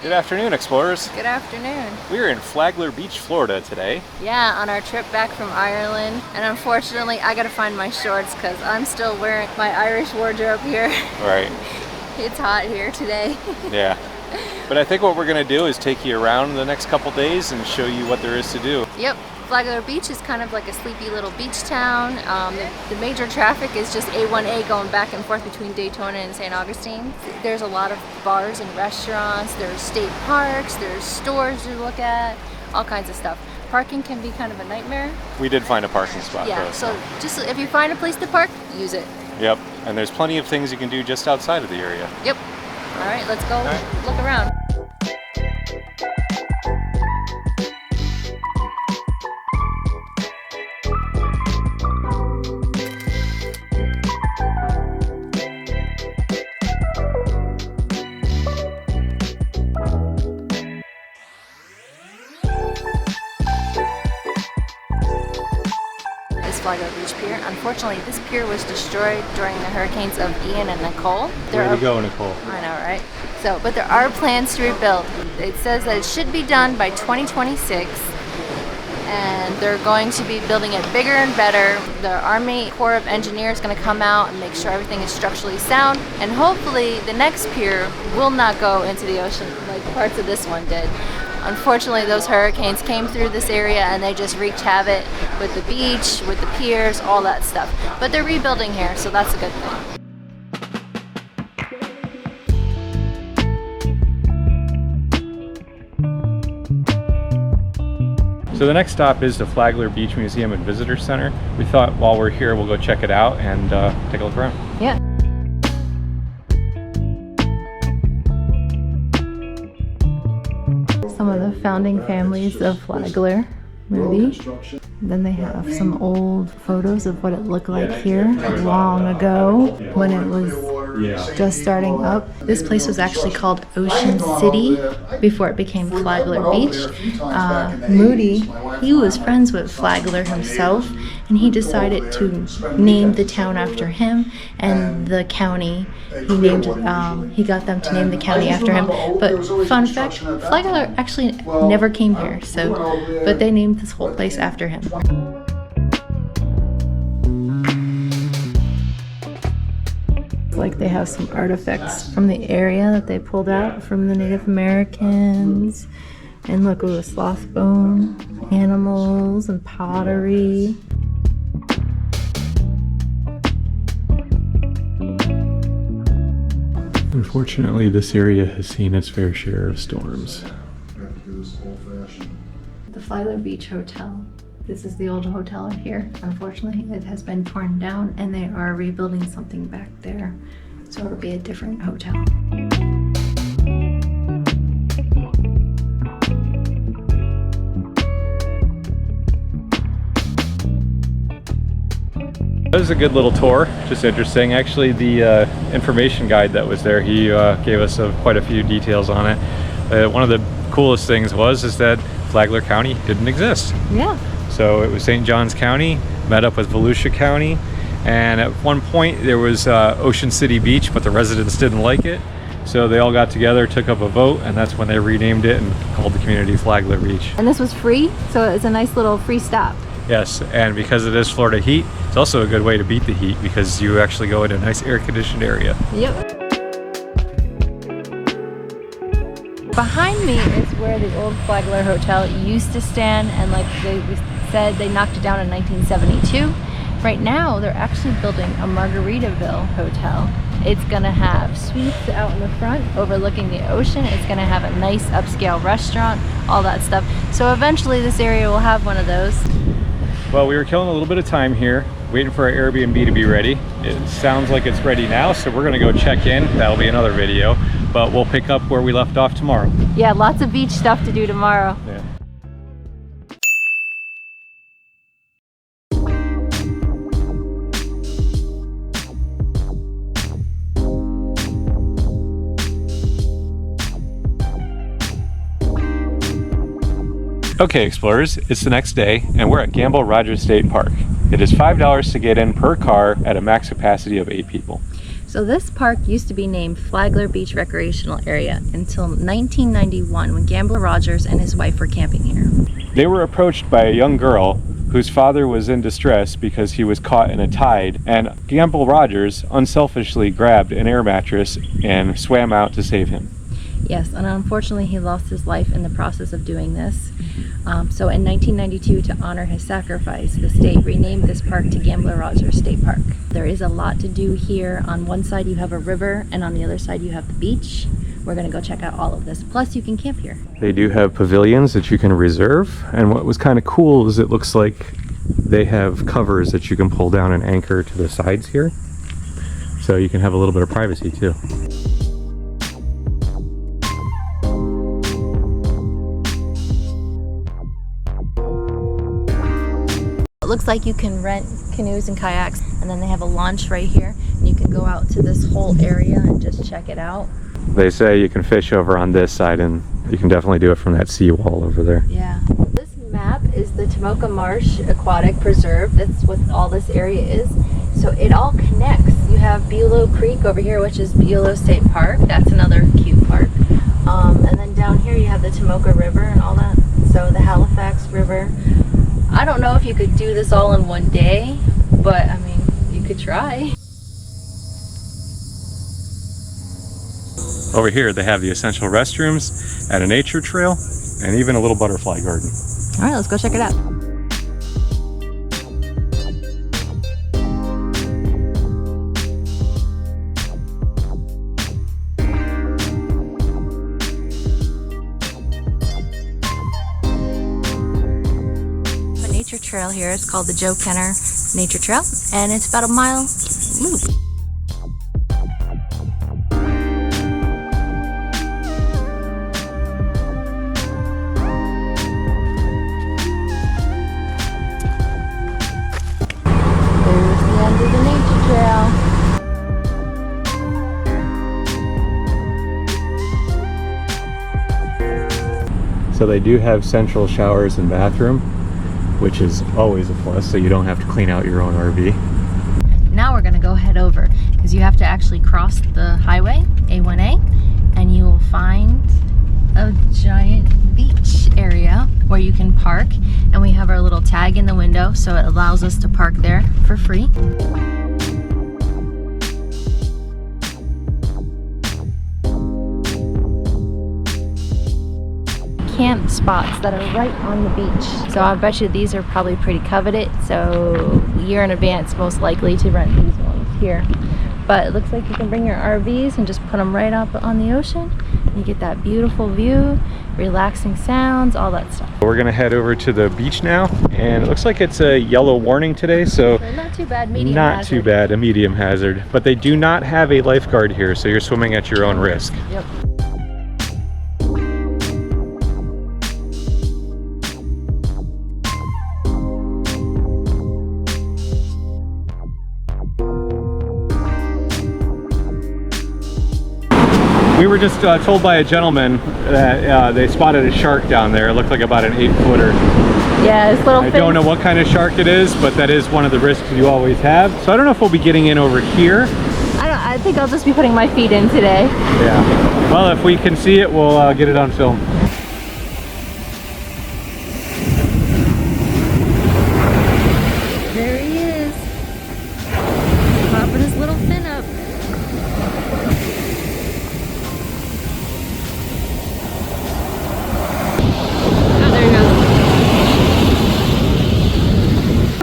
Good afternoon, explorers. Good afternoon. We're in Flagler Beach, Florida today. Yeah, on our trip back from Ireland. And unfortunately, I gotta find my shorts because I'm still wearing my Irish wardrobe here. Right. It's hot here today. Yeah. But I think what we're gonna do is take you around the next couple days and show you what there is to do. Yep. Flagler Beach is kind of like a sleepy little beach town. The major traffic is just A1A going back and forth between Daytona and St. Augustine. There's a lot of bars and restaurants, there's state parks, there's stores to look at, all kinds of stuff. Parking can be kind of a nightmare. We did find a parking spot Yeah, though. so just if you find a place to park, use it. Yep, and there's plenty of things you can do just outside of the area. Yep. All right, let's go look around. Flagler Beach Pier. Unfortunately, this pier was destroyed during the hurricanes of Ian and Nicole. Way to go, Nicole. I know, right? But there are plans to rebuild. It says that it should be done by 2026, and they're going to be building it bigger and better. The Army Corps of Engineers is going to come out and make sure everything is structurally sound, and hopefully the next pier will not go into the ocean like parts of this one did. Unfortunately, those hurricanes came through this area and they just wreaked havoc with the beach, with the piers, all that stuff. But they're rebuilding here, so that's a good thing. So the next stop is the Flagler Beach Museum and Visitor Center. We thought while we're here, we'll go check it out and take a look around. Yeah. Some of the founding families of Flagler, Moody. Then they have some old photos of what it looked like here long ago when it was just starting up. This place was actually called Ocean City before it became Flagler Beach. Moody, he was friends with Flagler himself, and he decided to name the town after him, and the county, he got them to name the county after him. But fun fact, Flagler actually never came here, but they named this whole place after him. Like they have some artifacts from the area that they pulled out from the Native Americans. And look, with sloth bone animals and pottery. Unfortunately, this area has seen its fair share of storms. The Flagler Beach Hotel. This is the old hotel here. Unfortunately, it has been torn down and they are rebuilding something back there. So it'll be a different hotel. It was a good little tour, just interesting. Actually, the information guide that was there, he gave us quite a few details on it. One of the coolest things is that Flagler County didn't exist. Yeah. So it was St. Johns County, met up with Volusia County, and at one point there was Ocean City Beach, but the residents didn't like it. So they all got together, took up a vote, and that's when they renamed it and called the community Flagler Beach. And this was free, so it's a nice little free stop. Yes, and because it is Florida heat, it's also a good way to beat the heat because you actually go in a nice air-conditioned area. Yep. Behind me is where the old Flagler Hotel used to stand, and like they said, they knocked it down in 1972. Right now, they're actually building a Margaritaville hotel. It's gonna have suites out in the front overlooking the ocean. It's gonna have a nice upscale restaurant, all that stuff. So eventually this area will have one of those. Well, we were killing a little bit of time here, waiting for our Airbnb to be ready. It sounds like it's ready now, so we're gonna go check in. That'll be another video, but we'll pick up where we left off tomorrow. Yeah, lots of beach stuff to do tomorrow. Yeah. Okay, explorers, it's the next day and we're at Gamble Rogers State Park. It is $5 to get in per car at a max capacity of 8 people. So this park used to be named Flagler Beach Recreational Area until 1991 when Gambler Rogers and his wife were camping here. They were approached by a young girl whose father was in distress because he was caught in a tide, and Gamble Rogers unselfishly grabbed an air mattress and swam out to save him. Yes, and unfortunately he lost his life in the process of doing this. So in 1992, to honor his sacrifice, the state renamed this park to Gambler Rogers State Park. There is a lot to do here. On one side you have a river, and on the other side you have the beach. We're gonna go check out all of this. Plus you can camp here. They do have pavilions that you can reserve, and what was kind of cool is it looks like they have covers that you can pull down and anchor to the sides here, so you can have a little bit of privacy too. It looks like you can rent canoes and kayaks, and then they have a launch right here, and you can go out to this whole area and just check it out. They say you can fish over on this side, and you can definitely do it from that seawall over there. Yeah. This map is the Tomoka Marsh Aquatic Preserve. That's what all this area is. So it all connects. You have Bulow Creek over here, which is Bulow State Park. That's another cute park. And then down here you have the Tomoka River and all that. So the Halifax River. I don't know if you could do this all in one day, but I mean, you could try. Over here they have the essential restrooms and a nature trail and even a little butterfly garden. All right, let's go check it out. The nature trail here is called the Joe Kenner Nature Trail, and it's about a mile loop. So they do have central showers and bathroom, which is always a plus, so you don't have to clean out your own RV. Now we're gonna go head over, because you have to actually cross the highway, A1A, and you will find a giant beach area where you can park, and we have our little tag in the window, so it allows us to park there for free. Camp spots that are right on the beach. So I bet you these are probably pretty coveted, so a year in advance most likely to rent these ones here. But it looks like you can bring your RVs and just put them right up on the ocean. You get that beautiful view, relaxing sounds, all that stuff. We're gonna head over to the beach now, and it looks like it's a yellow warning today, so not too bad, medium not hazard. too bad, a medium hazard. But they do not have a lifeguard here, so you're swimming at your own risk. Yep. We were just told by a gentleman that they spotted a shark down there. It looked like about an 8-footer. Yeah, this little I don't know what kind of shark it is, but that is one of the risks you always have. So I don't know if we'll be getting in over here. I think I'll just be putting my feet in today. Yeah. Well, if we can see it, we'll get it on film. There he is. Popping his little fin up.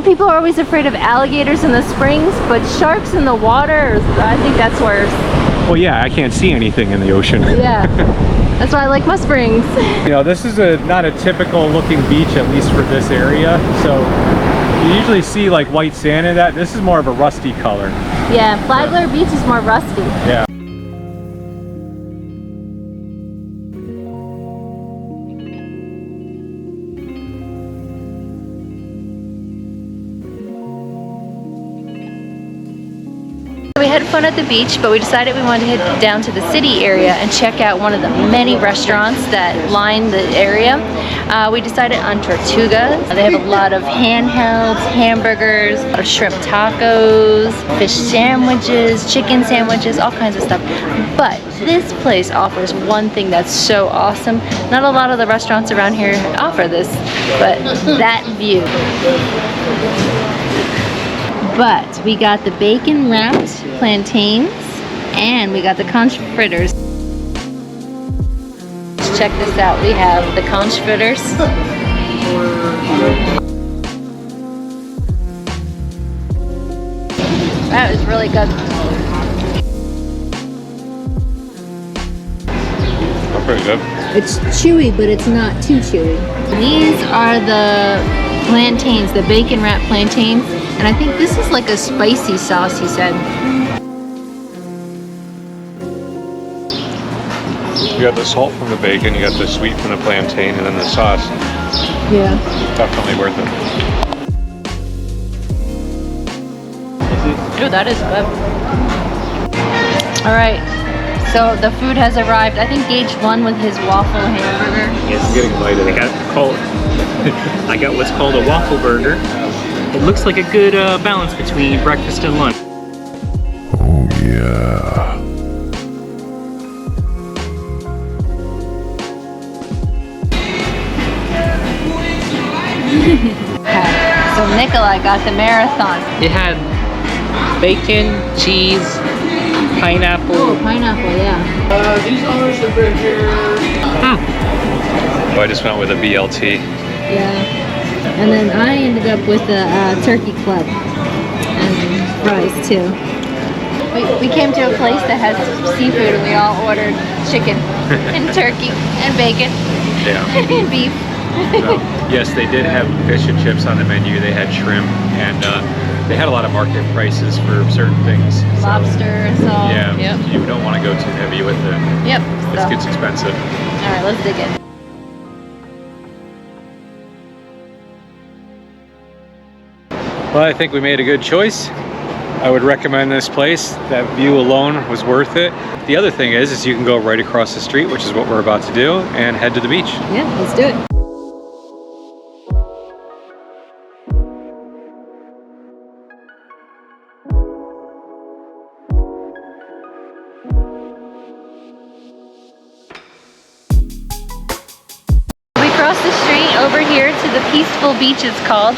People are always afraid of alligators in the springs, but sharks in the water, I think that's worse. Well, yeah, I can't see anything in the ocean. Yeah, that's why I like my springs. You know, this is not a typical looking beach, at least for this area. So you usually see like white sand in that. This is more of a rusty color. Yeah, Flagler Beach is more rusty. Yeah. We had fun at the beach, but we decided we wanted to head down to the city area and check out one of the many restaurants that line the area. We decided on Tortugas. They have a lot of handhelds, hamburgers, a lot of shrimp tacos, fish sandwiches, chicken sandwiches, all kinds of stuff. But this place offers one thing that's so awesome. Not a lot of the restaurants around here offer this, but that view. But we got the bacon wrapped plantains and we got the conch fritters. Check this out. We have the conch fritters. That is really good. Pretty good. It's chewy, but it's not too chewy. These are the plantains, the bacon wrapped plantains, and I think this is like a spicy sauce, he said. You got the salt from the bacon, you got the sweet from the plantain, and then the sauce. Yeah. Definitely worth it. Oh, that is good. All right. So the food has arrived. I think Gage won with his waffle hamburger. Yes, I'm getting invited. I got what's called a waffle burger. It looks like a good balance between breakfast and lunch. Oh yeah. So Nikolai got the marathon. It had bacon, cheese, pineapple. Oh, pineapple, yeah. These owners have been here. Well, I just went with a BLT. Yeah. And then I ended up with the turkey club and fries too. We came to a place that has seafood and we all ordered chicken and turkey and bacon and beef. Yes, they did have fish and chips on the menu. They had shrimp and they had a lot of market prices for certain things. Lobster and so. Yeah, Yep. you don't want to go too heavy with it. Yep. It gets expensive. All right, let's dig in. Well, I think we made a good choice. I would recommend this place. That view alone was worth it. The other thing is you can go right across the street, which is what we're about to do, and head to the beach. Yeah, let's do it. We crossed the street over here to the Peaceful Beach, it's called.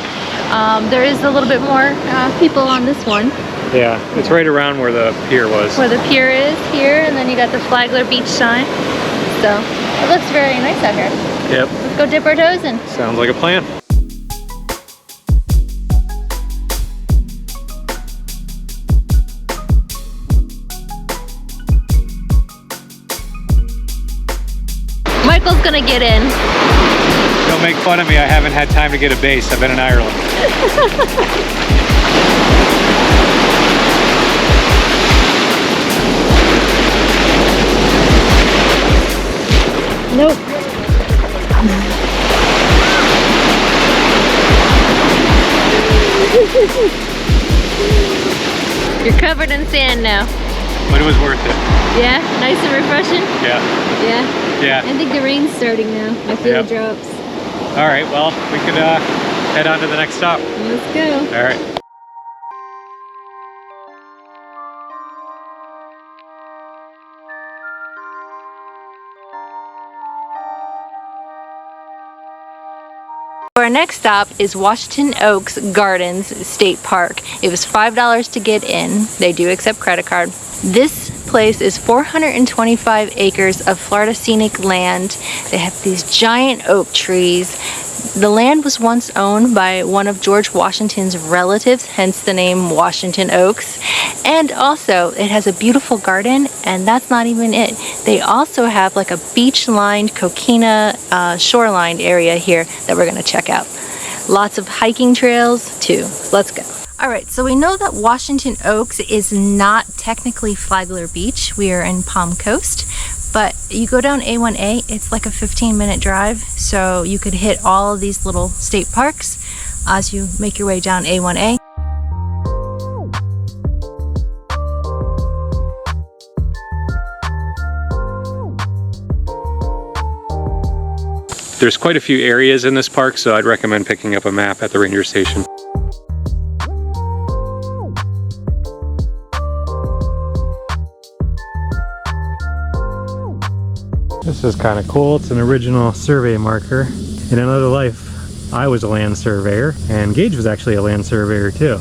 There is a little bit more people on this one. Yeah, it's right around where the pier was. Where the pier is here, and then you got the Flagler Beach sign. So it looks very nice out here. Yep. Let's go dip our toes in. Sounds like a plan. Michael's gonna get in. Don't make fun of me. I haven't had time to get a base. I've been in Ireland. Nope. You're covered in sand now. But it was worth it. Yeah? Nice and refreshing? Yeah. Yeah? Yeah. I think the rain's starting now. I feel Yep. it drops. All right, well, we could head on to the next stop. Let's go. All right. Our next stop is Washington Oaks Gardens State Park. It was $5 to get in. They do accept credit card. This place is 425 acres of Florida scenic land. They have these giant oak trees. The land was once owned by one of George Washington's relatives, hence the name Washington Oaks. And also, it has a beautiful garden, and that's not even it. They also have like a beach-lined coquina shoreline area here that we're gonna check out. Lots of hiking trails too. Let's go. All right, so we know that Washington Oaks is not technically Flagler Beach. We are in Palm Coast, but you go down A1A, it's like a 15-minute drive, so you could hit all of these little state parks as you make your way down A1A. There's quite a few areas in this park, so I'd recommend picking up a map at the ranger station. This is kind of cool. It's an original survey marker. In another life, I was a land surveyor, and Gage was actually a land surveyor too.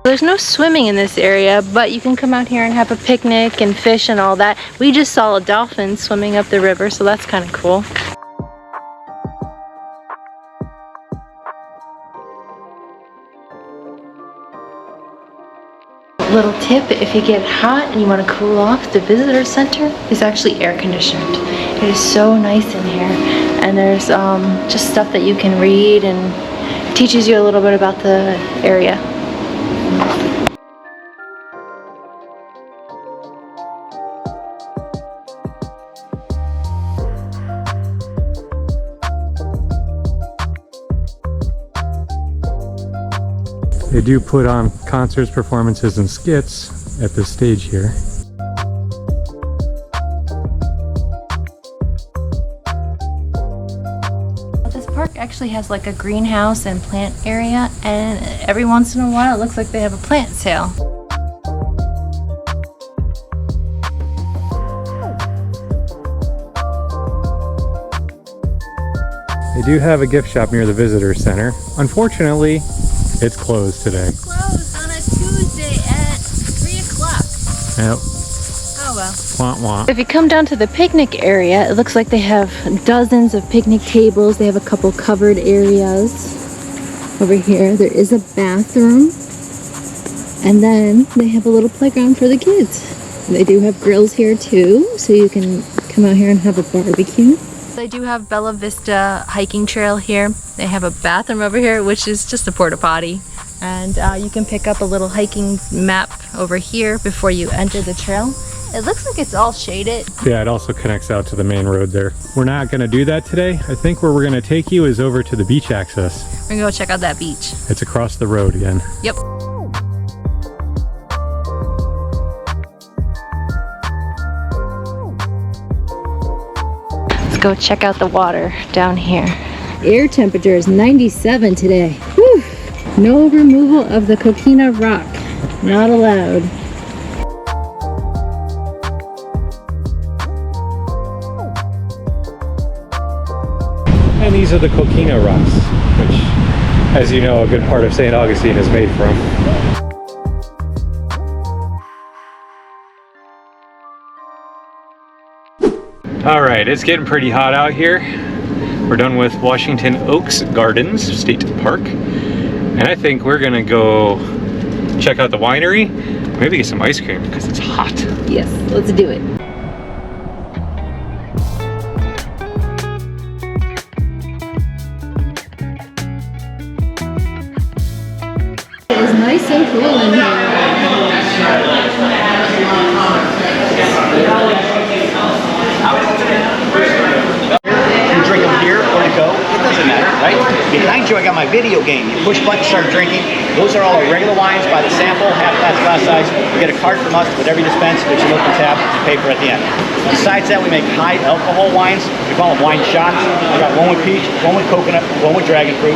There's no swimming in this area, but you can come out here and have a picnic and fish and all that. We just saw a dolphin swimming up the river, so that's kind of cool. Little tip, if you get hot and you want to cool off, the visitor center is actually air conditioned. It is so nice in here, and there's just stuff that you can read and teaches you a little bit about the area. They do put on concerts, performances, and skits at this stage here. This park actually has like a greenhouse and plant area, and every once in a while it looks like they have a plant sale. They do have a gift shop near the visitor center. Unfortunately, it's closed today. It's closed on a Tuesday at 3 o'clock. Yep. Oh well. Wah wah. If you come down to the picnic area, it looks like they have dozens of picnic tables. They have a couple covered areas. Over here, there is a bathroom. And then they have a little playground for the kids. They do have grills here too, so you can come out here and have a barbecue. They do have Bella Vista hiking trail here. They have a bathroom over here, which is just a porta potty. And you can pick up a little hiking map over here before you enter the trail. It looks like it's all shaded. Yeah, it also connects out to the main road there. We're not gonna do that today. I think where we're gonna take you is over to the beach access. We're gonna go check out that beach. It's across the road again. Yep. Go check out the water down here. Air temperature is 97 today. Whew. No removal of the coquina rock. Not allowed. And these are the coquina rocks, which, as you know, a good part of St. Augustine is made from. All right, it's getting pretty hot out here. We're done with Washington Oaks Gardens State Park. And I think we're gonna go check out the winery, maybe get some ice cream because it's hot. Yes, let's do it. It is nice and cool in here. You drink them here or to go, it doesn't matter, right? Behind you, I got my video game. You push button, start drinking. Those are all our regular wines by the sample, half glass size. You get a card from us, whatever you dispense, there's your local tab, you pay for at the end. Besides that, we make high alcohol wines. We call them wine shots. I got one with peach, one with coconut, one with dragon fruit.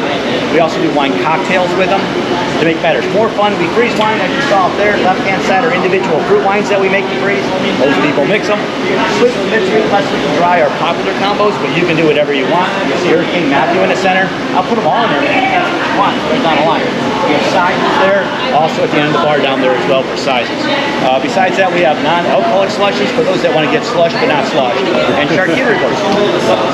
We also do wine cocktails with them to make better. It's more fun. We freeze wine, as you saw up there. Left-hand side are individual fruit wines that we make to freeze. Most people mix them. Swift, mid-sweet, less sweet, and dry are popular combos, but you can do whatever you want. You see Hurricane Matthew in the center. I'll put them all in there. One, there's not a line. We have sizes there. Also at the end of the bar down there as well for sizes. Besides that, we have non-alcoholic slushies for those that want to get slushed but not sloshed. And charcuterie boards.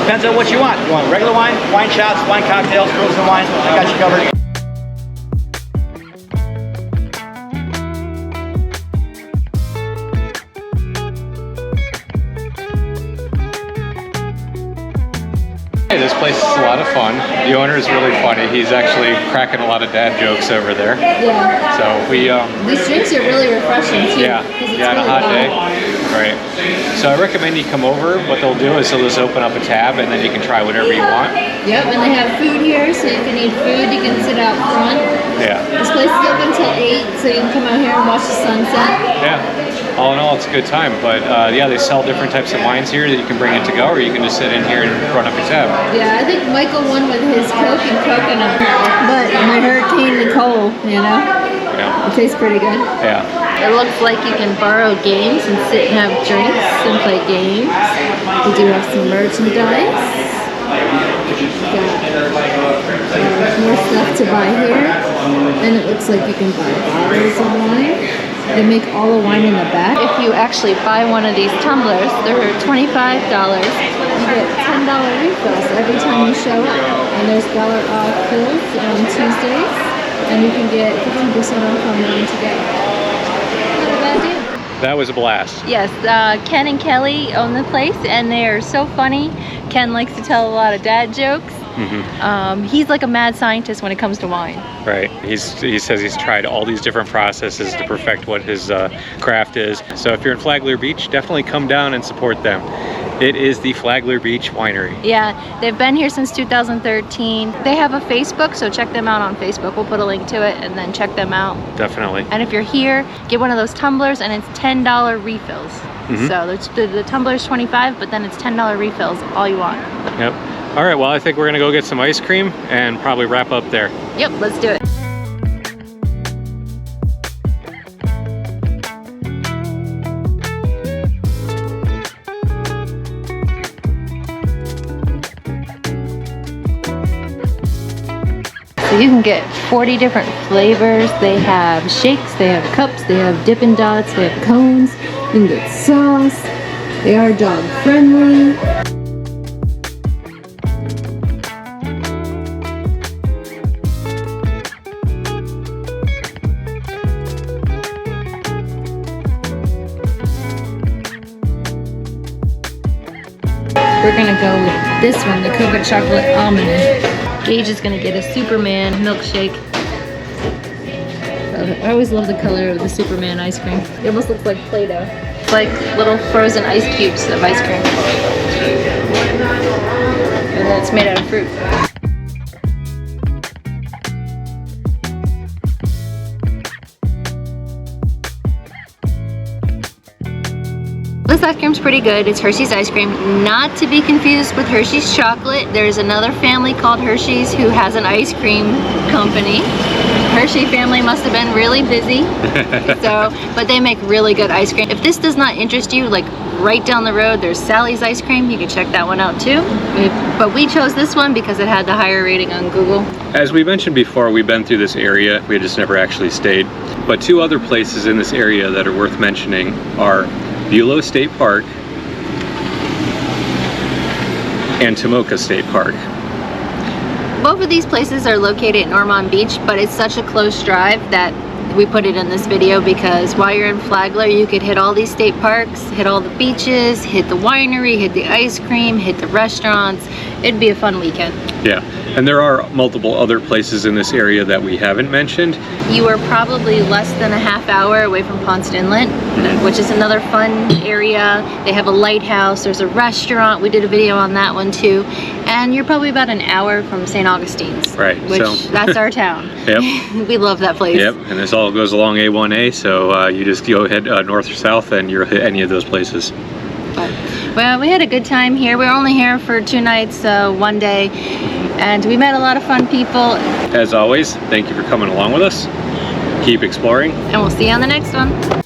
Depends on what you want. You want regular wine, wine shots, wine cocktails, frozen wine. I got you covered. This place is a lot of fun. The owner is really funny. He's actually cracking a lot of dad jokes over there. Yeah. So we These drinks are really refreshing too. yeah, on a hot day. Right. So I recommend you come over. What they'll do is they'll just open up a tab and then you can try whatever you want. Yep, and they have food here, so you can eat food. You can sit out front. Yeah. This place is open until 8, so you can come out here and watch the sunset. Yeah. All in all, it's a good time. But yeah, they sell different types of wines here that you can bring in to go, or you can just sit in here and run up your tab. Yeah, I think Michael won with his Coke and coconut. But my Hurricane Nicole, you know? Yeah. It tastes pretty good. Yeah. It looks like you can borrow games and sit and have drinks and play games. We do have some merchandise. Got more stuff to buy here. And it looks like you can buy bottles of wine. They make all the wine in the back. If you actually buy one of these tumblers, they're $25. You get $10 refills every time you show up. And there's dollar off fills on Tuesdays. And you can get 50% off on wine together. Not a bad deal. That was a blast. Yes, Ken and Kelly own the place, and they are so funny. Ken likes to tell a lot of dad jokes. He's like a mad scientist when it comes to wine. Right. He says he's tried all these different processes to perfect what his craft is. So if you're in Flagler Beach, definitely come down and support them. It is the Flagler Beach Winery. Yeah, they've been here since 2013. They have a Facebook, so check them out on Facebook. We'll put a link to it and then check them out. Definitely. And if you're here, get one of those tumblers, and it's $10 refills. So the tumbler's $25, but then it's $10 refills, all you want. Yep. All right, well, I think we're gonna go get some ice cream and probably wrap up there. Yep, let's do it. So you can get 40 different flavors. They have shakes, they have cups, they have Dippin' Dots, they have cones. You can get sauce. They are dog friendly. We're gonna go with this one, the coconut chocolate almond. Gage is gonna get a Superman milkshake. I always love the color of the Superman ice cream. It almost looks like Play-Doh. It's like little frozen ice cubes of ice cream. And then it's made out of fruit. This ice cream's pretty good. It's Hershey's ice cream, not to be confused with Hershey's chocolate. There's another family called Hershey's who has an ice cream company. Hershey family must have been really busy. But they make really good ice cream. If this does not interest you, like right down the road, there's Sally's ice cream. You can check that one out too. But we chose this one because it had the higher rating on Google. As we mentioned before, we've been through this area. We just never actually stayed. But two other places in this area that are worth mentioning are Bulow State Park and Tomoka State Park. Both of these places are located at Ormond Beach, but it's such a close drive that we put it in this video because while you're in Flagler, you could hit all these state parks, hit all the beaches, hit the winery, hit the ice cream, hit the restaurants. It'd be a fun weekend. Yeah, and there are multiple other places in this area that we haven't mentioned. You are probably less than a half hour away from Ponce Inlet, which is another fun area. They have a lighthouse, there's a restaurant. We did a video on that one too. And you're probably about an hour from St. Augustine's. Right. Which, that's our town. Yep. We love that place. Yep, and this all goes along A1A, so you just go ahead north or south and you'll hit any of those places. Well, we had a good time here. We were only here for 2 nights, one day, and we met a lot of fun people. As always, thank you for coming along with us. Keep exploring. And we'll see you on the next one.